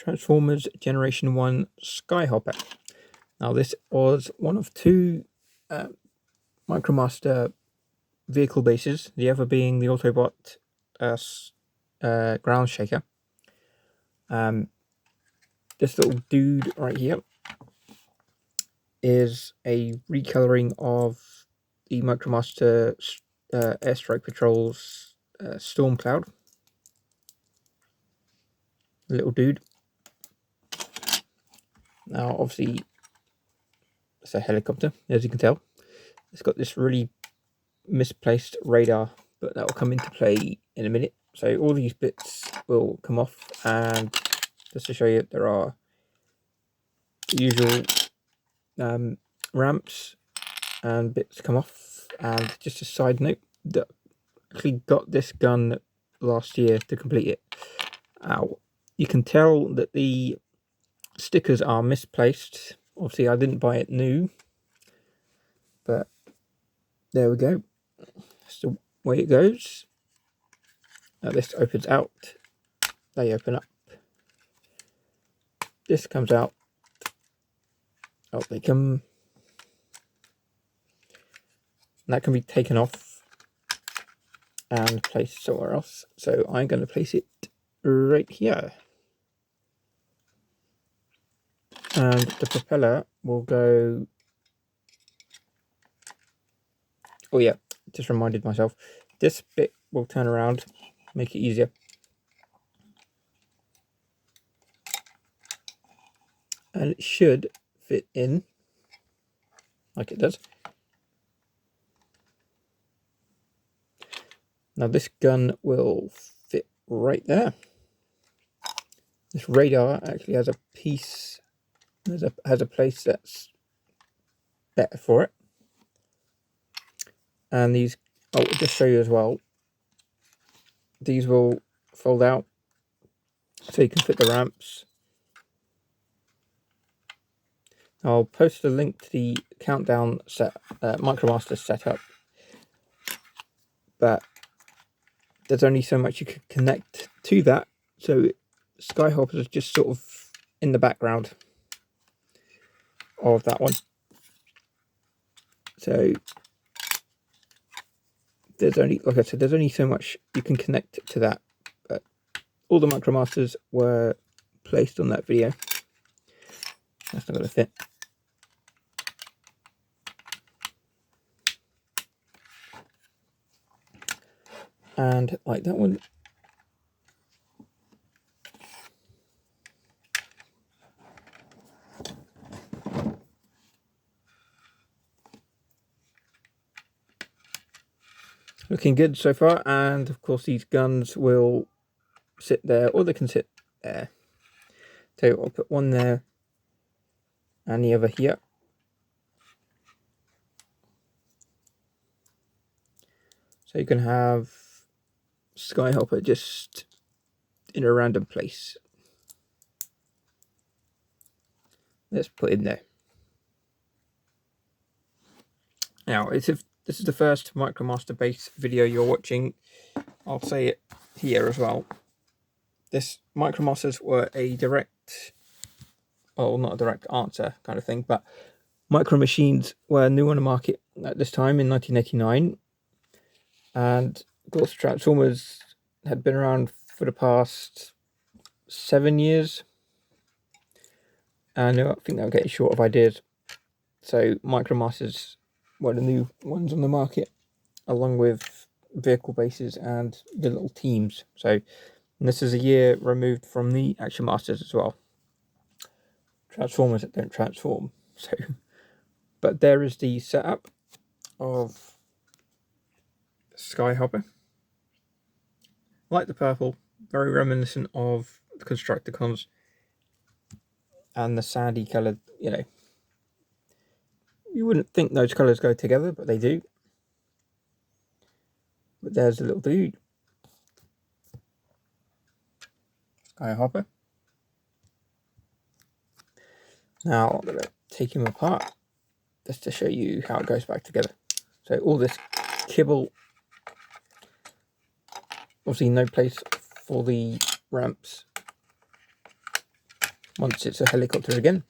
Transformers Generation 1 Skyhopper. Now this was one of two Micromaster vehicle bases, the other being the Autobot ground shaker. This little dude right here is a recoloring of the Micromaster Airstrike Patrol's Storm Cloud. Little dude. Now obviously it's a helicopter, as you can tell. It's got this really misplaced radar, but that will come into play in a minute. So all these bits will come off, and just to show you, there are the usual ramps and bits come off. And just a side note, that I actually got this gun last year to complete it. Now you can tell that the stickers are misplaced. Obviously I didn't buy it new, but there we go. That's the way it goes. Now this opens out, they open up, this comes out, out they come, and that can be taken off and placed somewhere else. So I'm going to place it right here, and the propeller will go, oh yeah, just reminded myself, this bit will turn around, make it easier. And it should fit in like it does. Now this gun will fit right there. This radar actually has a piece, has a place that's better for it. And these, I'll just show you as well, these will fold out so you can fit the ramps. I'll post a link to the countdown Micromaster setup, but there's only so much you can connect to that, so Skyhopper is just sort of in the background of that one. So there's only, like I said, there's only so much you can connect to that, but all the Micromasters were placed on that video. That's not going to fit. And like that one, looking good so far. And of course these guns will sit there, or they can sit there. So I'll put one there and the other here. So you can have Skyhopper just in a random place. Let's put in there. Now, if this is the first Micromaster base video you're watching, I'll say it here as well. This Micromasters were a direct, well, not a direct answer kind of thing, but Micro Machines were new on the market at this time in 1989. And of course, Transformers had been around for the past 7 years, and I think they were getting short of ideas. So Micromasters were the new ones on the market, along with vehicle bases and the little teams. So this is a year removed from the Action Masters as well. Transformers that don't transform. So, but there is the setup of Skyhopper. Like the purple, very reminiscent of the Constructicons, and the sandy coloured, you know, you wouldn't think those colours go together, but they do. But there's a little dude, Skyhopper. Now I'm going to take him apart just to show you how it goes back together. So all this kibble, obviously no place for the ramps. once it's a helicopter again.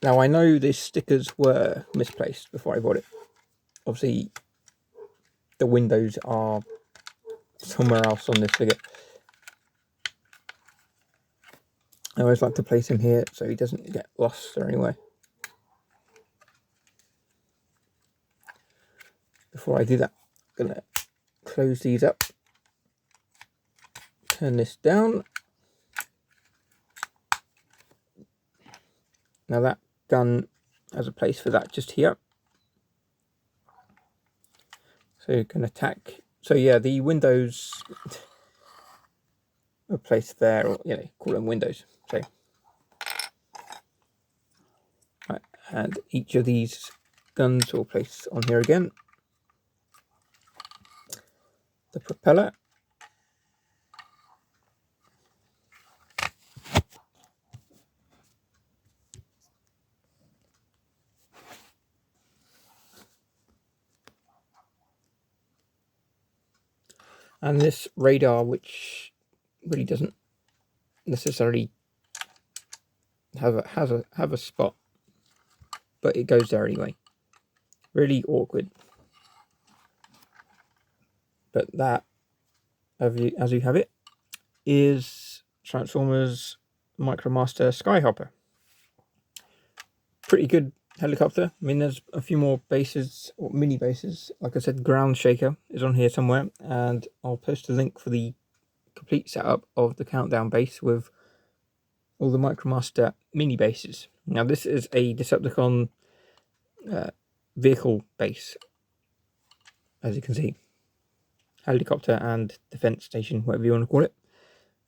Now I know the stickers were misplaced before I bought it. Obviously the windows are somewhere else on this figure. I always like to place him here so he doesn't get lost or anywhere. Before I do that, I'm going to close these up, turn this down. Now that gun has a place for that just here. So you can attack. So yeah, the windows are placed there, or call them windows. So right, and each of these guns will place on here again. The propeller. And this radar, which really doesn't necessarily have a spot, but it goes there anyway. Really awkward. But that, as you have it, is Transformers Micromaster Skyhopper. Pretty good helicopter. I mean, there's a few more bases, or mini bases. Like I said, Ground Shaker is on here somewhere, and I'll post a link for the complete setup of the Countdown base with all the Micromaster mini bases. Now, this is a Decepticon vehicle base, as you can see. Helicopter and defense station, whatever you want to call it.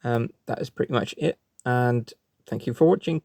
That is pretty much it, and thank you for watching.